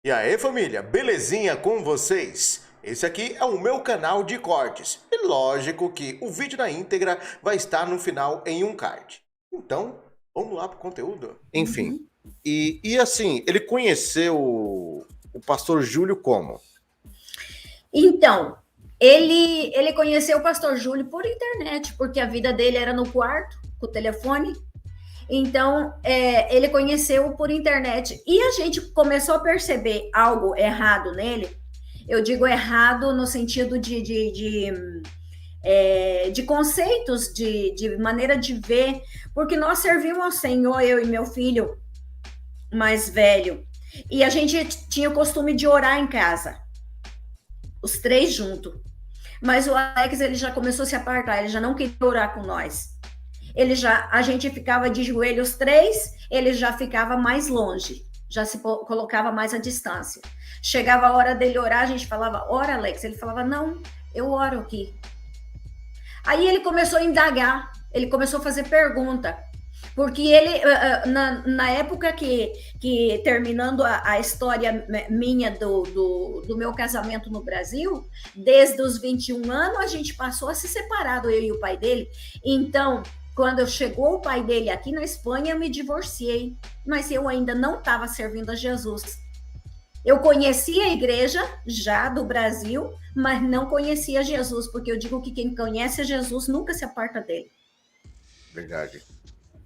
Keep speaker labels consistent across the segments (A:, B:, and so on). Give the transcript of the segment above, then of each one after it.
A: E aí, família, belezinha com vocês? Esse aqui é o meu canal de cortes. E lógico que o vídeo na íntegra vai estar no final em um card. Então, vamos lá pro conteúdo. Enfim, e assim, ele conheceu o pastor Júlio como?
B: Então, ele conheceu o pastor Júlio por internet, porque a vida dele era no quarto, com o telefone. Então, ele conheceu por internet. E a gente começou a perceber algo errado nele. Eu digo errado no sentido de conceitos, de maneira de ver, porque nós servimos ao Senhor, eu e meu filho mais velho, e a gente tinha o costume de orar em casa, os três juntos. Mas o Alex, ele já começou a se apartar, ele já não queria orar com nós. A gente ficava de joelhos três, ele já ficava mais longe, já se colocava mais à distância. Chegava a hora dele orar, a gente falava, ora, Alex. Ele falava, não, eu oro aqui. Aí ele começou a indagar, ele começou a fazer pergunta, porque ele, na época que terminando a história minha do meu casamento no Brasil, desde os 21 anos, a gente passou a se separar, eu e o pai dele. Então, quando chegou o pai dele aqui na Espanha, eu me divorciei, mas eu ainda não estava servindo a Jesus. Eu conhecia a igreja já do Brasil, mas não conhecia Jesus, porque eu digo que quem conhece Jesus nunca se aparta dele.
A: Verdade.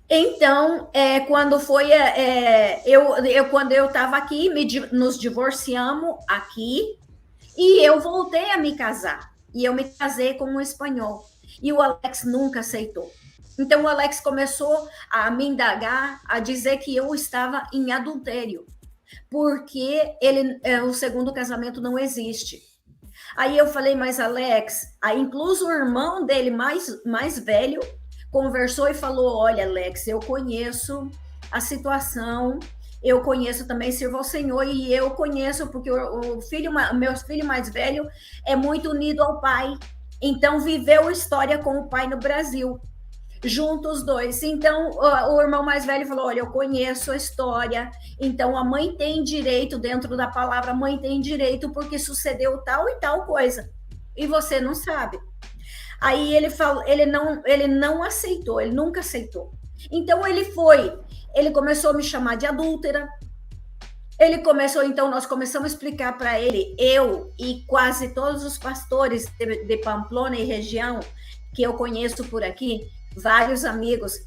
B: Então, quando foi quando eu estava aqui, nos divorciamos aqui e eu voltei a me casar. E eu me casei com um espanhol. E o Alex nunca aceitou. Então, o Alex começou a me indagar, a dizer que eu estava em adultério, porque o segundo casamento não existe. Aí eu falei, mas Alex, aí incluso o irmão dele mais velho conversou e falou, olha, Alex, eu conheço a situação, eu conheço também, sirvo ao Senhor, e eu conheço, porque meu filho mais velho é muito unido ao pai, então viveu história com o pai no Brasil, juntos os dois. Então, o irmão mais velho falou, olha, eu conheço a história, então a mãe tem direito, dentro da palavra, a mãe tem direito, porque sucedeu tal e tal coisa, e você não sabe. Aí ele falou, ele não aceitou, ele nunca aceitou. Então ele começou a me chamar de adúltera. Então nós começamos a explicar para ele, eu e quase todos os pastores de Pamplona e região que eu conheço por aqui, vários amigos,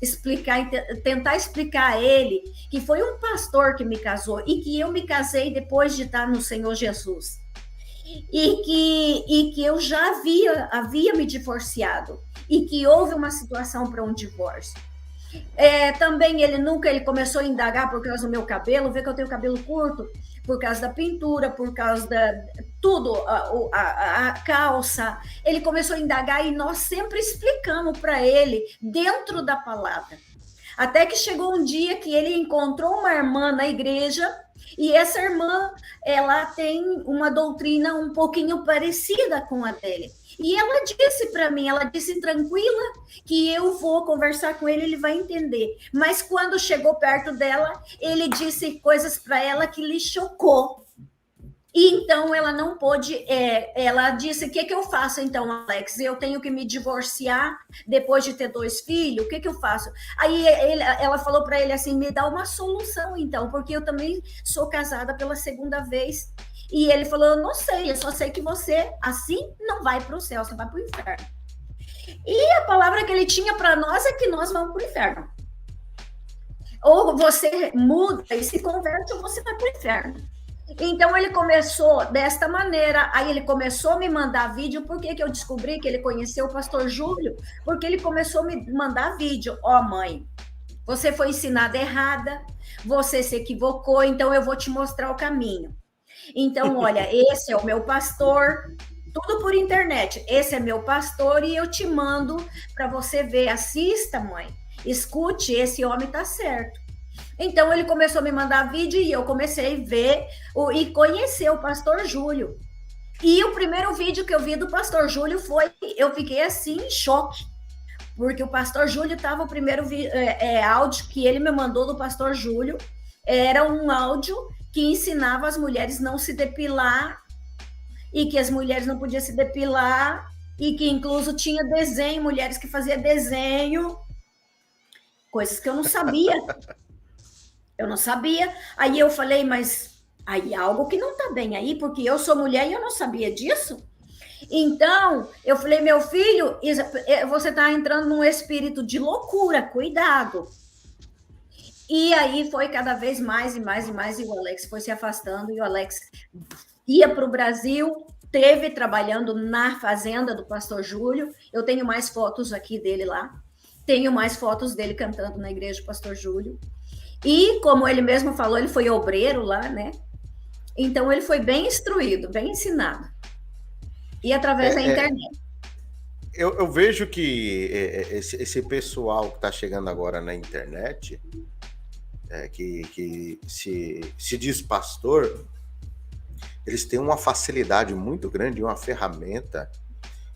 B: tentar explicar a ele que foi um pastor que me casou e que eu me casei depois de estar no Senhor Jesus. E que eu já havia me divorciado e que houve uma situação para um divórcio. Também ele começou a indagar por causa do meu cabelo, vê que eu tenho cabelo curto, por causa da pintura, por causa da tudo, a calça. Ele começou a indagar e nós sempre explicamos para ele dentro da palavra. Até que chegou um dia que ele encontrou uma irmã na igreja e essa irmã, ela tem uma doutrina um pouquinho parecida com a dele. E ela disse para mim, ela disse tranquila que eu vou conversar com ele, ele vai entender. Mas quando chegou perto dela, ele disse coisas para ela que lhe chocou. E então ela não pôde, ela disse, o que eu faço então, Alex? Eu tenho que me divorciar depois de ter 2 filhos, o que eu faço? Aí ela falou para ele assim, me dá uma solução então, porque eu também sou casada pela segunda vez. E ele falou, eu não sei, eu só sei que você assim não vai para o céu, você vai para o inferno. E a palavra que ele tinha para nós é que nós vamos para o inferno. Ou você muda e se converte, ou você vai para o inferno. Então ele começou desta maneira, aí ele começou a me mandar vídeo. Por que eu descobri que ele conheceu o pastor Júlio? Porque ele começou a me mandar vídeo. Ó, mãe, você foi ensinada errada, você se equivocou, então eu vou te mostrar o caminho. Então, olha, esse é o meu pastor, tudo por internet. Esse é meu pastor e eu te mando para você ver. Assista, mãe, escute, esse homem tá certo. Então ele começou a me mandar vídeo e eu comecei a ver e conhecer o pastor Júlio. E o primeiro vídeo que eu vi do pastor Júlio eu fiquei assim em choque, porque o pastor Júlio estava, o primeiro áudio que ele me mandou do pastor Júlio era um áudio que ensinava as mulheres não se depilar e que as mulheres não podiam se depilar e que incluso tinha desenho, mulheres que faziam desenho, coisas que eu não sabia. Eu não sabia. Aí eu falei, mas aí algo que não está bem aí, porque eu sou mulher e eu não sabia disso. Então, eu falei, meu filho, você está entrando num espírito de loucura, cuidado. E aí foi cada vez mais e mais e mais, e o Alex foi se afastando, e o Alex ia para o Brasil, teve trabalhando na fazenda do pastor Júlio. Eu tenho mais fotos aqui dele lá, tenho mais fotos dele cantando na igreja do pastor Júlio. E, como ele mesmo falou, ele foi obreiro lá, né? Então, ele foi bem instruído, bem ensinado. E através da internet.
A: Eu vejo que esse pessoal que está chegando agora na internet, que se diz pastor, eles têm uma facilidade muito grande, uma ferramenta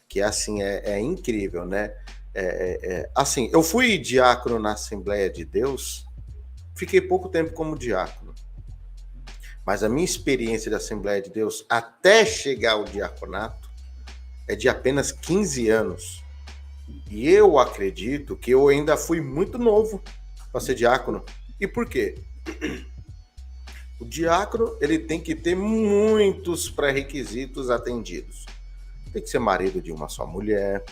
A: que assim é incrível, né? Assim, eu fui diácono na Assembleia de Deus, fiquei pouco tempo como diácono, mas a minha experiência da Assembleia de Deus até chegar ao diaconato é de apenas 15 anos. E eu acredito que eu ainda fui muito novo para ser diácono. E por quê? O diácono, ele tem que ter muitos pré-requisitos atendidos. Tem que ser marido de uma só mulher,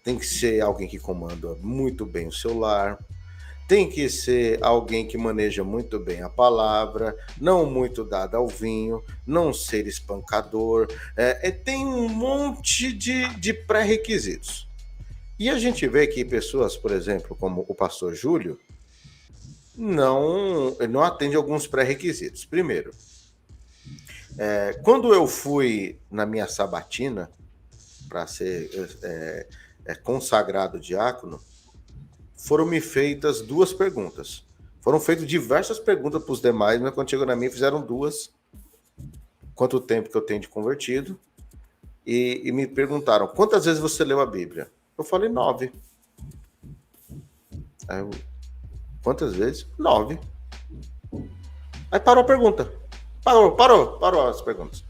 A: tem que ser alguém que comanda muito bem o seu lar, tem que ser alguém que maneja muito bem a palavra, não muito dado ao vinho, não ser espancador. Tem um monte de pré-requisitos. E a gente vê que pessoas, por exemplo, como o pastor Júlio, não atende alguns pré-requisitos. Primeiro, quando eu fui na minha sabatina para ser consagrado diácono, foram-me feitas 2 perguntas. Foram feitas diversas perguntas para os demais, mas quando chegou na minha, fizeram 2. Quanto tempo que eu tenho de convertido? E me perguntaram, quantas vezes você leu a Bíblia? Eu falei 9. Aí eu, quantas vezes? 9. Aí parou a pergunta. Parou as perguntas.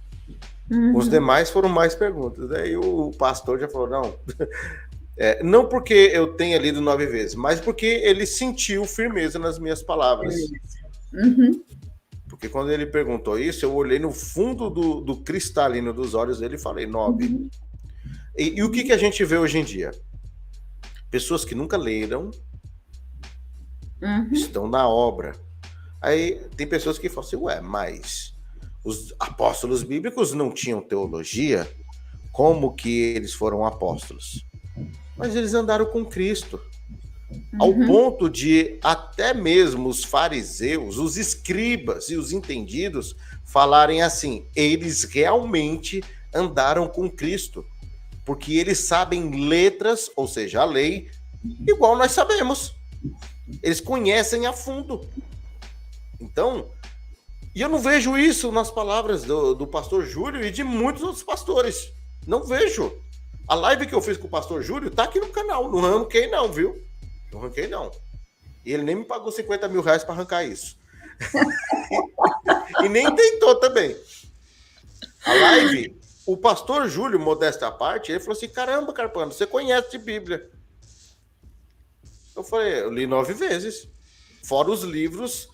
A: Uhum. Os demais foram mais perguntas. Aí o pastor já falou, não... não porque eu tenha lido 9 vezes, mas porque ele sentiu firmeza nas minhas palavras.
B: Uhum.
A: Porque quando ele perguntou isso, eu olhei no fundo do cristalino dos olhos dele e falei 9. Uhum. E o que a gente vê hoje em dia? Pessoas que nunca leram, estão na obra. Aí tem pessoas que falam assim, mas os apóstolos bíblicos não tinham teologia? Como que eles foram apóstolos? Mas eles andaram com Cristo, ao ponto de até mesmo os fariseus, os escribas e os entendidos falarem assim, eles realmente andaram com Cristo, porque eles sabem letras, ou seja, a lei, igual nós sabemos. Eles conhecem a fundo. Então, e eu não vejo isso nas palavras do pastor Júlio e de muitos outros pastores. Não vejo. A live que eu fiz com o pastor Júlio tá aqui no canal. Não ranquei não, viu? Não ranquei não. E ele nem me pagou 50 mil reais para arrancar isso. E nem tentou também. A live, o pastor Júlio, modesta à parte, ele falou assim, caramba, Carpano, você conhece de Bíblia. Eu falei, eu li 9 vezes. Fora os livros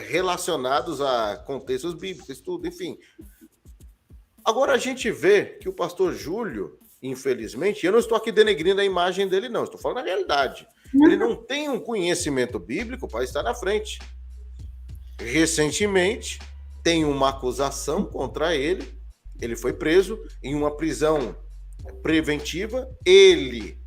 A: relacionados a contextos bíblicos, tudo, enfim. Agora a gente vê que o pastor Júlio, infelizmente, eu não estou aqui denegrindo a imagem dele, não. Estou falando a realidade. Ele não tem um conhecimento bíblico para estar na frente. Recentemente, tem uma acusação contra ele. Ele foi preso em uma prisão preventiva. Ele,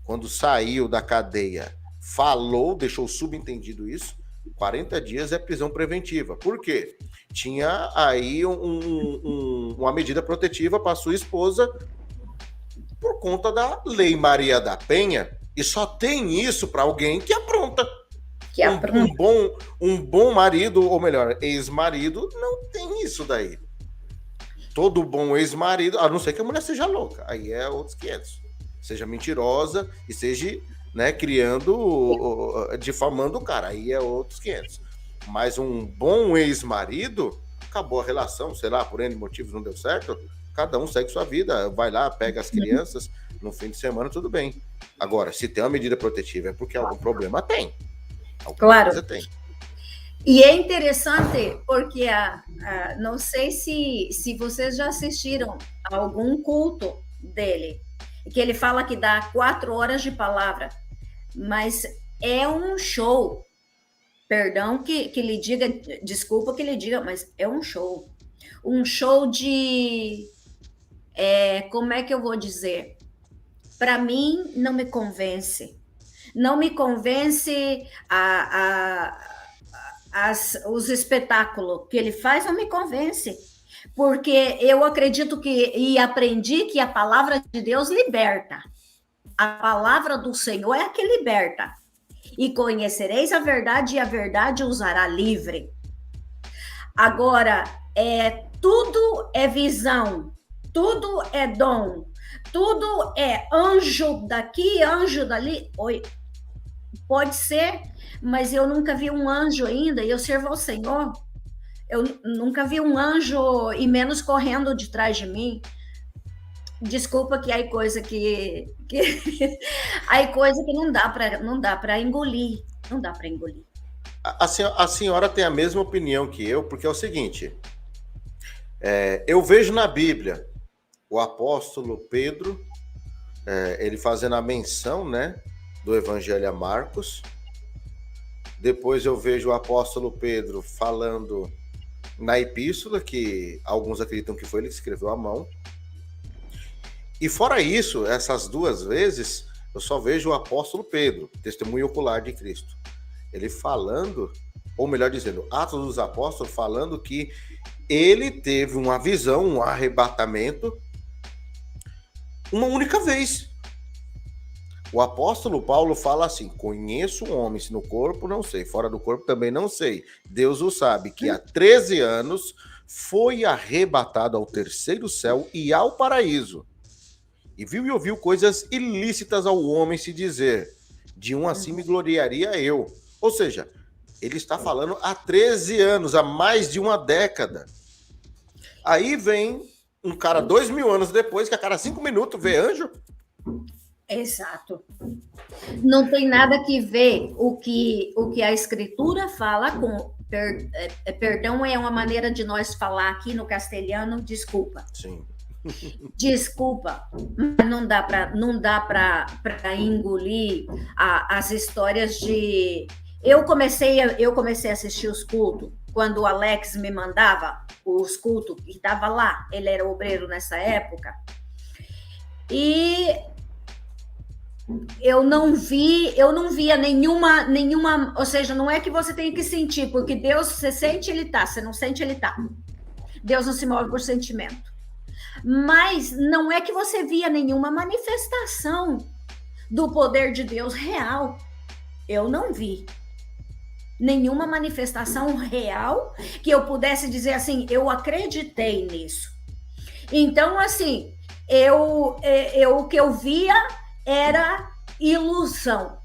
A: quando saiu da cadeia, falou, deixou subentendido isso. 40 dias é prisão preventiva. Por quê? Tinha aí uma medida protetiva para sua esposa por conta da Lei Maria da Penha, e só tem isso para alguém que apronta. Um bom marido, ou melhor, ex-marido, não tem isso daí. Todo bom ex-marido, a não ser que a mulher seja louca, aí é outros 500. Seja mentirosa e seja, né, criando, difamando o cara, aí é outros 500. Mas um bom ex-marido, acabou a relação, sei lá, por N motivos não deu certo, cada um segue sua vida, vai lá, pega as crianças, no fim de semana, tudo bem. Agora, se tem uma medida protetiva, é porque algum problema tem. Alguma
B: Claro.
A: coisa tem.
B: E é interessante porque não sei se vocês já assistiram a algum culto dele, que ele fala que dá 4 horas de palavra, mas é um show. Perdão que lhe diga, desculpa que lhe diga, mas é um show. Um show de. Como é que eu vou dizer? Para mim, não me convence. Não me convence os espetáculos que ele faz, não me convence. Porque eu acredito e aprendi que a palavra de Deus liberta. A palavra do Senhor é a que liberta. E conhecereis a verdade, e a verdade os hará livre. Agora, tudo é visão, tudo é dom, tudo é anjo daqui, anjo dali. Oi, pode ser, mas eu nunca vi um anjo ainda, e eu sirvo ao Senhor. Eu nunca vi um anjo, e menos correndo de trás de mim. Desculpa que há coisa que há coisa que não dá para engolir, não dá para engolir.
A: A senhora tem a mesma opinião que eu, porque é o seguinte, eu vejo na Bíblia o apóstolo Pedro, ele fazendo a menção, né, do Evangelho a Marcos. Depois eu vejo o apóstolo Pedro falando na epístola, que alguns acreditam que foi ele que escreveu à mão. E fora isso, essas 2 vezes, eu só vejo o apóstolo Pedro, testemunho ocular de Cristo. Ele falando, ou melhor dizendo, Atos dos Apóstolos, falando que ele teve uma visão, um arrebatamento, uma única vez. O apóstolo Paulo fala assim, conheço um homem, se no corpo não sei, fora do corpo também não sei. Deus o sabe, que há 13 anos foi arrebatado ao terceiro céu e ao paraíso. E viu e ouviu coisas ilícitas ao homem se dizer, de um assim me gloriaria eu. Ou seja, ele está falando há 13 anos, há mais de uma década. Aí vem um cara 2000 anos depois, que a cada 5 minutos vê anjo.
B: Exato. Não tem nada que ver o que a Escritura fala com... Perdão é uma maneira de nós falar aqui no castelhano, desculpa.
A: Sim.
B: Desculpa, mas não dá para engolir as histórias de... Eu comecei a assistir os cultos quando o Alex me mandava os cultos, e estava lá, ele era obreiro nessa época, e eu não via nenhuma, ou seja, não é que você tem que sentir, porque Deus, você sente, ele tá, você não sente, ele tá. Deus não se move por sentimento. Mas não é que você via nenhuma manifestação do poder de Deus real. Eu não vi nenhuma manifestação real que eu pudesse dizer assim, eu acreditei nisso. Então, assim, o que eu via era ilusão.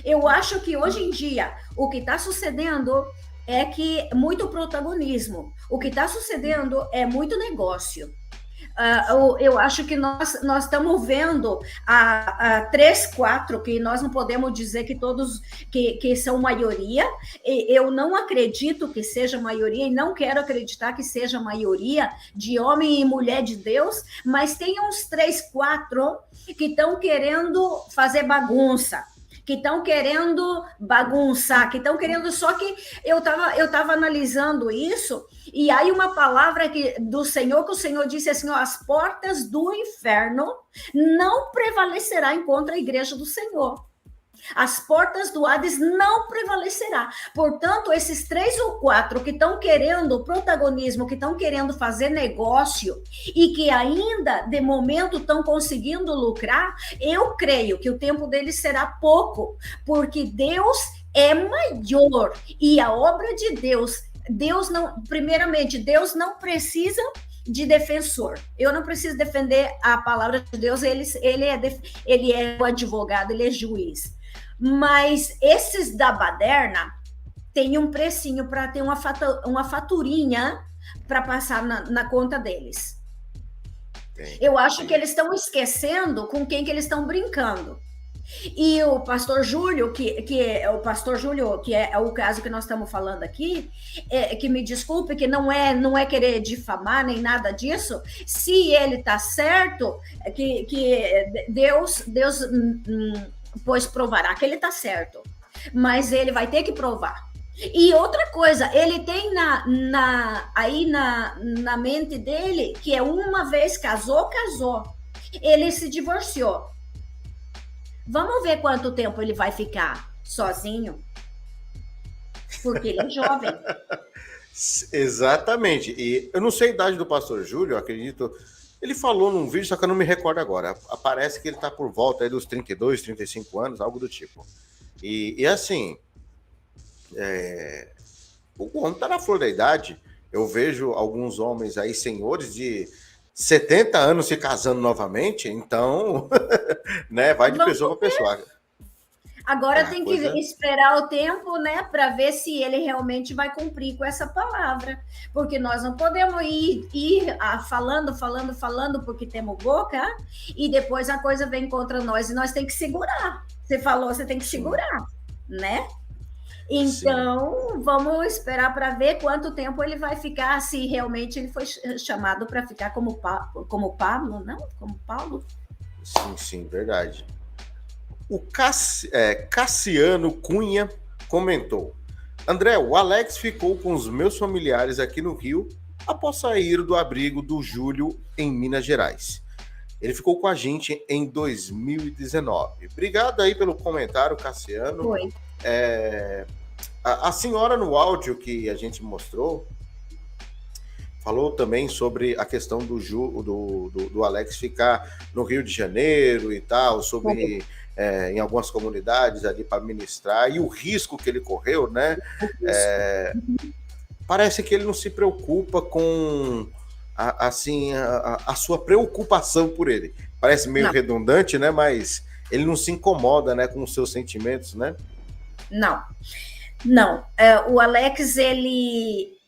B: Eu acho que hoje em dia o que está sucedendo é que muito protagonismo. O que está sucedendo é muito negócio. Eu acho que nós estamos vendo a 3, 4, que nós não podemos dizer que todos que são maioria. Eu não acredito que seja maioria e não quero acreditar que seja maioria de homem e mulher de Deus, mas tem uns 3, 4 que estão querendo fazer bagunça, que estão querendo bagunçar, que estão querendo... Só que eu estava analisando isso, e aí uma palavra do Senhor, que o Senhor disse assim, ó, as portas do inferno não prevalecerão contra a igreja do Senhor. As portas do Hades não prevalecerá. Portanto, esses 3 ou 4 que estão querendo protagonismo, que estão querendo fazer negócio e que ainda, de momento, estão conseguindo lucrar, eu creio que o tempo deles será pouco, porque Deus é maior e a obra de Deus primeiramente, Deus não precisa de defensor. Eu não preciso defender a palavra de Deus, ele é o advogado, ele é juiz. Mas esses da baderna, tem um precinho para ter uma faturinha para passar na conta deles. Eu acho que eles estão esquecendo com quem que eles estão brincando. E o pastor Júlio, que é o pastor Júlio, que é o caso que nós estamos falando aqui, que me desculpe, que não é querer difamar nem nada disso. Se ele está certo, que Deus pois provará que ele está certo. Mas ele vai ter que provar. E outra coisa, ele tem aí na mente dele que é uma vez casou. Ele se divorciou. Vamos ver quanto tempo ele vai ficar sozinho. Porque ele é jovem.
A: Exatamente. E eu não sei a idade do pastor Júlio, eu acredito. Ele falou num vídeo, só que eu não me recordo agora. Parece que ele está por volta aí dos 32, 35 anos, algo do tipo. E assim, o homem está na flor da idade. Eu vejo alguns homens aí, senhores de 70 anos se casando novamente, então, né, vai de pessoa para pessoa.
B: Agora tem que esperar o tempo, né, para ver se ele realmente vai cumprir com essa palavra, porque nós não podemos ir falando, porque temos boca, e depois a coisa vem contra nós e nós tem que segurar. Você falou, você tem que segurar, né? Então, sim, vamos esperar para ver quanto tempo ele vai ficar, se realmente ele foi chamado para ficar como Pablo, não? Como Paulo?
A: Sim, verdade. O Cassiano Cunha comentou: André, o Alex ficou com os meus familiares aqui no Rio após sair do abrigo do Júlio em Minas Gerais. Ele ficou com a gente em 2019. Obrigado aí pelo comentário, Cassiano.
B: Foi.
A: A senhora no áudio que a gente mostrou falou também sobre a questão do Alex ficar no Rio de Janeiro e tal, sobre em algumas comunidades ali para ministrar, e o risco que ele correu, né? Parece que ele não se preocupa com a sua preocupação por ele. Parece meio redundante, né? Mas ele não se incomoda, né, com os seus sentimentos, né?
B: Não. O Alex,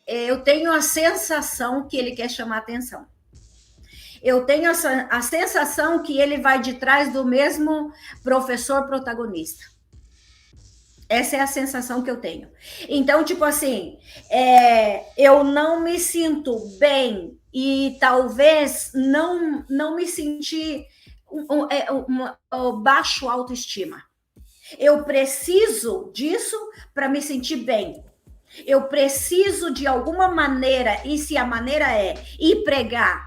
B: eu tenho a sensação que ele quer chamar atenção. Eu tenho a sensação que ele vai de trás do mesmo professor protagonista. Essa é a sensação que eu tenho. Então, tipo assim, eu não me sinto bem e talvez não me sentir baixo autoestima. Eu preciso disso para me sentir bem. Eu preciso de alguma maneira, e se a maneira é ir pregar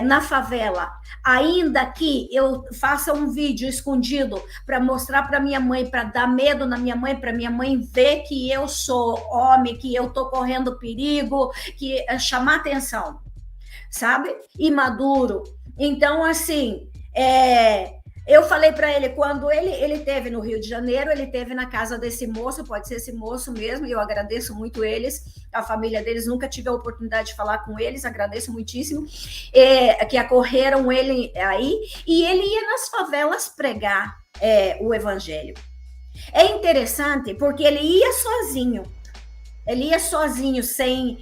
B: na favela, ainda que eu faça um vídeo escondido para mostrar para minha mãe, para dar medo na minha mãe, para minha mãe ver que eu sou homem, que eu estou correndo perigo, que chamar atenção, sabe? Imaduro. Então, assim, eu falei para ele, quando ele esteve no Rio de Janeiro, ele esteve na casa desse moço, pode ser esse moço mesmo, e eu agradeço muito eles, a família deles, nunca tive a oportunidade de falar com eles, agradeço muitíssimo, que acolheram ele aí, e ele ia nas favelas pregar o evangelho. É interessante, porque ele ia sozinho, sem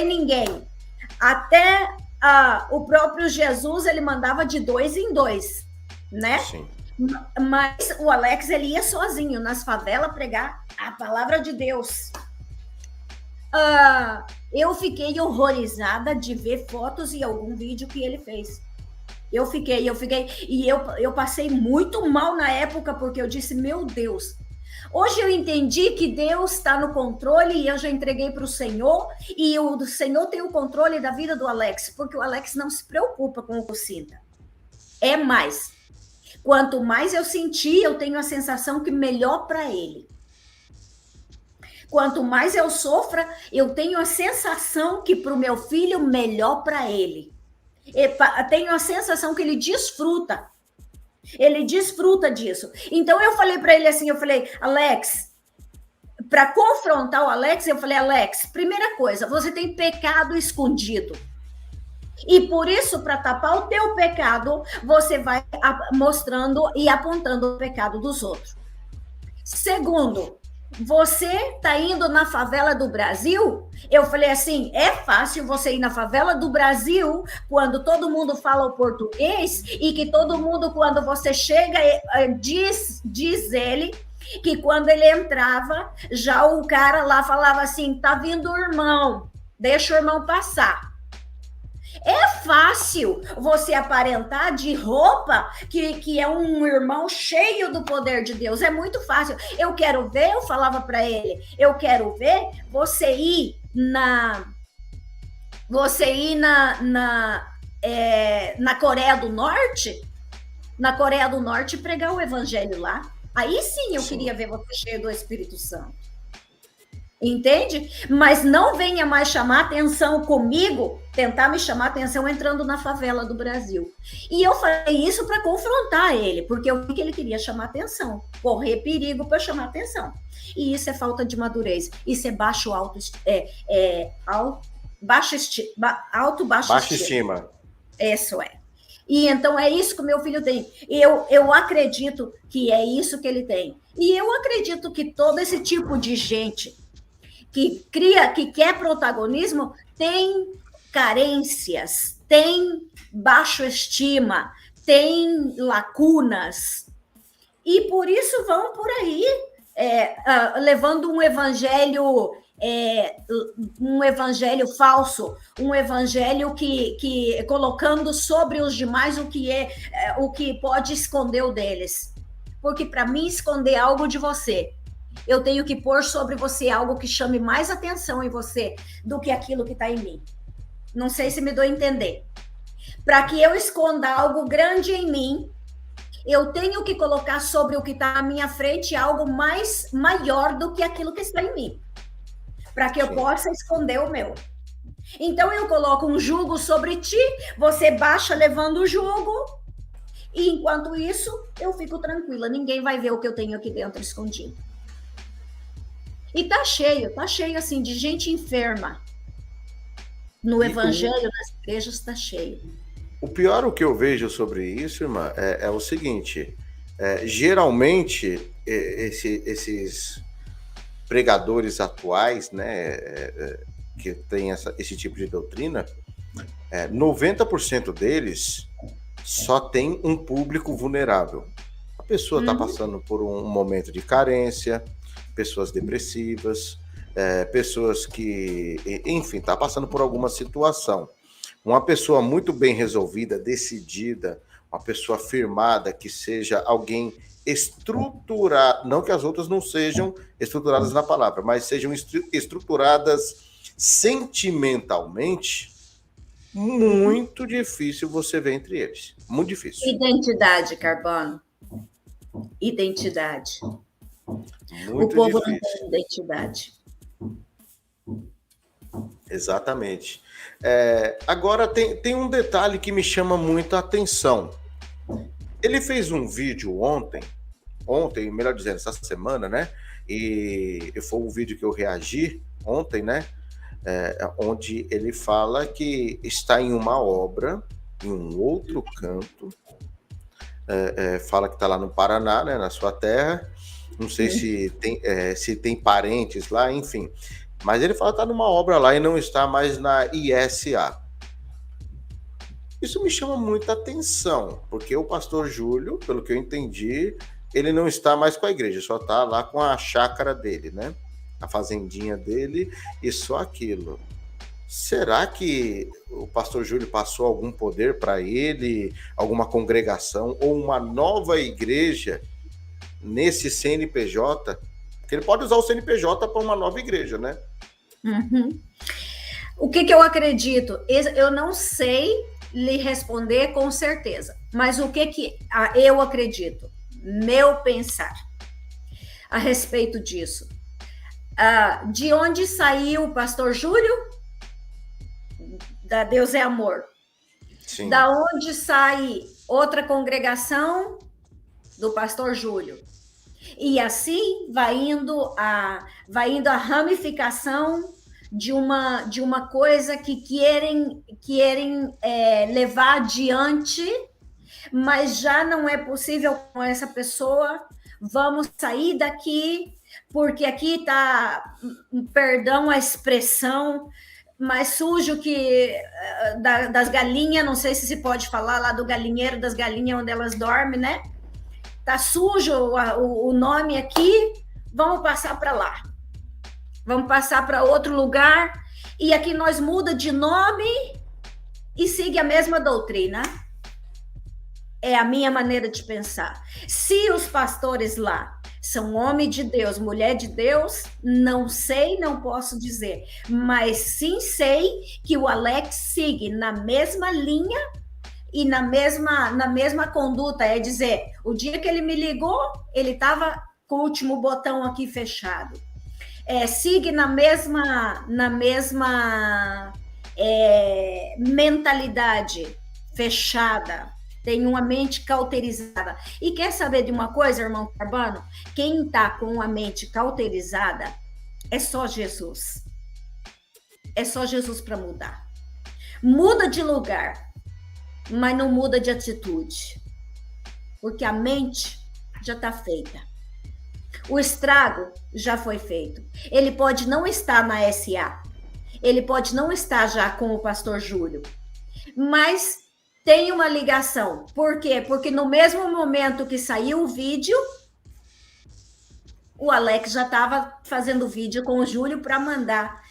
B: ninguém. Até o próprio Jesus, ele mandava de 2 em 2, né?
A: Sim.
B: Mas o Alex, ele ia sozinho nas favelas pregar a palavra de Deus. Eu fiquei horrorizada de ver fotos e algum vídeo que ele fez. Eu fiquei, e eu passei muito mal na época, porque eu disse, meu Deus, hoje eu entendi que Deus está no controle e eu já entreguei para o Senhor, e o Senhor tem o controle da vida do Alex, porque o Alex não se preocupa com o que sinta. É mais. Quanto mais eu sentir, eu tenho a sensação que melhor para ele. Quanto mais eu sofra, eu tenho a sensação que para o meu filho, melhor para ele. Eu tenho a sensação que ele desfruta. Ele desfruta disso. Então, eu falei para ele assim, Alex, para confrontar o Alex, eu falei, Alex, primeira coisa, você tem pecado escondido. E por isso, para tapar o teu pecado, você vai mostrando e apontando o pecado dos outros. Segundo, você está indo na favela do Brasil? Eu falei assim, é fácil você ir na favela do Brasil quando todo mundo fala o português e que todo mundo, quando você chega, diz ele que quando ele entrava, já o cara lá falava assim, tá vindo o irmão, deixa o irmão passar. É fácil você aparentar de roupa que é um irmão cheio do poder de Deus. É muito fácil. Eu quero ver, eu falava para ele, eu quero ver você ir na Coreia do Norte, e pregar o evangelho lá. Aí sim eu queria ver você cheio do Espírito Santo. Entende? Mas não venha mais chamar atenção comigo, tentar me chamar atenção entrando na favela do Brasil. E eu falei isso para confrontar ele, porque eu vi que ele queria chamar atenção, correr perigo para chamar atenção. E isso é falta de madurez, isso é baixa estima. Isso é. E então é isso que o meu filho tem. Eu acredito que é isso que ele tem. E eu acredito que todo esse tipo de gente que quer protagonismo, tem carências, tem baixa estima, tem lacunas, e por isso vão por aí levando um evangelho falso, um evangelho que colocando sobre os demais o que pode esconder o deles. Porque para mim esconder algo de você, eu tenho que pôr sobre você algo que chame mais atenção em você do que aquilo que está em mim. Não sei se me dou a entender. Para que eu esconda algo grande em mim, eu tenho que colocar sobre o que está à minha frente algo maior do que aquilo que está em mim. Para que eu possa esconder o meu. Então eu coloco um jugo sobre ti, você baixa levando o jugo, e enquanto isso, eu fico tranquila. Ninguém vai ver o que eu tenho aqui dentro escondido. E tá cheio assim de gente enferma. No evangelho, nas igrejas, está cheio.
A: O pior o que eu vejo sobre isso, irmã, é o seguinte: geralmente esses pregadores atuais, né, que tem esse tipo de doutrina, 90% deles só tem um público vulnerável. A pessoa está passando por um momento de carência, pessoas depressivas, pessoas que, enfim, está passando por alguma situação. Uma pessoa muito bem resolvida, decidida, uma pessoa firmada, que seja alguém estruturada, não que as outras não sejam estruturadas na palavra, mas sejam estruturadas sentimentalmente, muito difícil você ver entre eles. Muito difícil.
B: Identidade, Carbono. Identidade.
A: Muito
B: o povo
A: difícil.
B: Não tem identidade.
A: Exatamente. Agora, tem um detalhe que me chama muito a atenção. Ele fez um vídeo ontem, melhor dizendo, essa semana, né? E foi um vídeo que eu reagi ontem, né? Onde ele fala que está em uma obra, em um outro canto, fala que está lá no Paraná, né? Na sua terra. Não sei se tem parentes lá, enfim. Mas ele fala que está numa obra lá e não está mais na ISA. Isso me chama muita atenção, porque o pastor Júlio, pelo que eu entendi, ele não está mais com a igreja, só está lá com a chácara dele, né? A fazendinha dele e só aquilo. Será que o pastor Júlio passou algum poder para ele, alguma congregação ou uma nova igreja nesse CNPJ? Porque ele pode usar o CNPJ para uma nova igreja, né?
B: O que eu acredito? Eu não sei lhe responder com certeza, mas o que eu acredito? Meu pensar a respeito disso. De onde saiu o pastor Júlio? Da Deus é Amor. Sim. Da onde sai outra congregação? Do pastor Júlio. E assim vai indo a ramificação de uma coisa que querem levar adiante, mas já não é possível com essa pessoa. Vamos sair daqui, porque aqui está, perdão a expressão, mais sujo que das galinhas, não sei se pode falar lá do galinheiro das galinhas onde elas dormem, né? Tá sujo o nome aqui, vamos passar para lá. Vamos passar para outro lugar, e aqui nós muda de nome e siga a mesma doutrina. É a minha maneira de pensar. Se os pastores lá são homem de Deus, mulher de Deus, não sei, não posso dizer. Mas sim sei que o Alex siga na mesma linha e na mesma conduta. É dizer, o dia que ele me ligou, ele estava com o último botão aqui fechado. Siga na mesma mentalidade fechada, tem uma mente cauterizada. E quer saber de uma coisa, irmão Carbano? Quem está com a mente cauterizada é só Jesus. É só Jesus para mudar. Muda de lugar, mas não muda de atitude. Porque a mente já está feita. O estrago já foi feito. Ele pode não estar na SA. Ele pode não estar já com o pastor Júlio. Mas tem uma ligação. Por quê? Porque no mesmo momento que saiu o vídeo, o Alex já estava fazendo vídeo com o Júlio para mandar,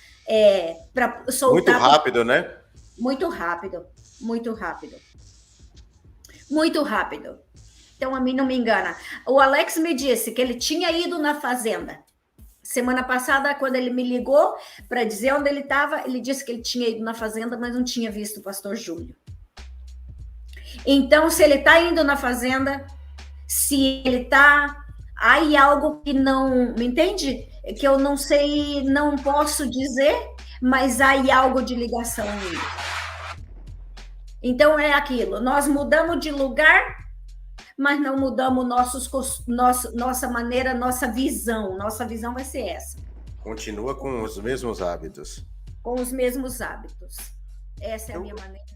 B: para soltar.
A: Muito rápido, né?
B: Muito rápido, muito rápido. Muito rápido. Então, a mim não me engana. O Alex me disse que ele tinha ido na fazenda. Semana passada, quando ele me ligou para dizer onde ele estava, ele disse que ele tinha ido na fazenda, mas não tinha visto o pastor Júlio. Então, se ele está indo na fazenda, se ele está... Aí algo que não... Me entende? Que eu não sei, não posso dizer, mas há algo de ligação aí. Então, é aquilo. Nós mudamos de lugar, mas não mudamos nossa maneira, nossa visão. Nossa visão vai ser essa.
A: Continua com os mesmos hábitos.
B: Com os mesmos hábitos. Essa é a minha maneira